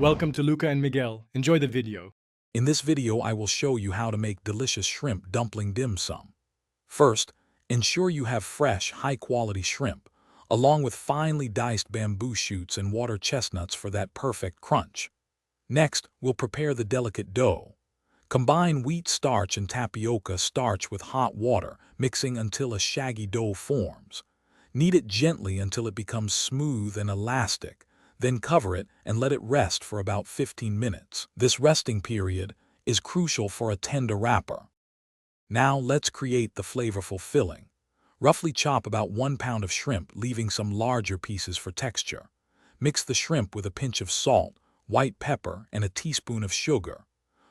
Welcome to Luca and Miguel. Enjoy the video. In this video, I will show you how to make delicious shrimp dumpling dim sum. First, ensure you have fresh, high-quality shrimp, along with finely diced bamboo shoots and water chestnuts for that perfect crunch. Next, we'll prepare the delicate dough. Combine wheat starch and tapioca starch with hot water, mixing until a shaggy dough forms. Knead it gently until it becomes smooth and elastic. Then cover it and let it rest for about 15 minutes. This resting period is crucial for a tender wrapper. Now let's create the flavorful filling. Roughly chop about 1 pound of shrimp, leaving some larger pieces for texture. Mix the shrimp with a pinch of salt, white pepper, and a teaspoon of sugar.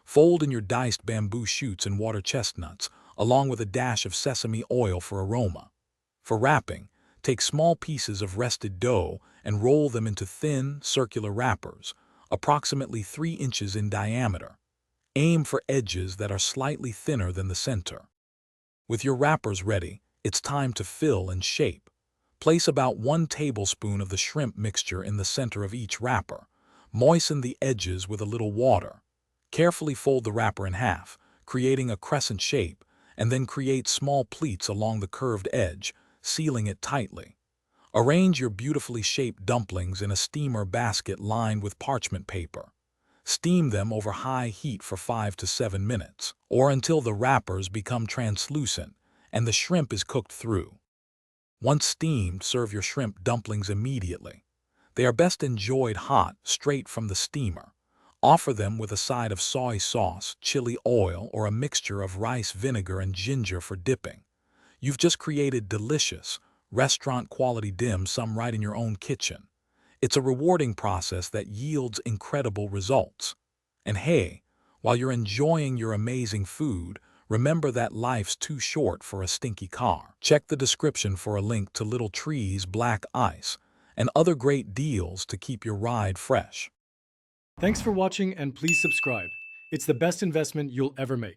Fold in your diced bamboo shoots and water chestnuts, along with a dash of sesame oil for aroma. For wrapping, take small pieces of rested dough and roll them into thin, circular wrappers, approximately 3 inches in diameter. Aim for edges that are slightly thinner than the center. With your wrappers ready, it's time to fill and shape. Place about 1 tablespoon of the shrimp mixture in the center of each wrapper. Moisten the edges with a little water. Carefully fold the wrapper in half, creating a crescent shape, and then create small pleats along the curved edge, sealing it tightly. Arrange your beautifully shaped dumplings in a steamer basket lined with parchment paper. Steam them over high heat for 5 to 7 minutes, or until the wrappers become translucent and the shrimp is cooked through. Once steamed, serve your shrimp dumplings immediately. They are best enjoyed hot, straight from the steamer. Offer them with a side of soy sauce, chili oil, or a mixture of rice vinegar and ginger for dipping. You've just created delicious, restaurant-quality dim sum right in your own kitchen. It's a rewarding process that yields incredible results. And hey, while you're enjoying your amazing food, remember that life's too short for a stinky car. Check the description for a link to Little Tree's Black Ice and other great deals to keep your ride fresh. Thanks for watching and please subscribe. It's the best investment you'll ever make.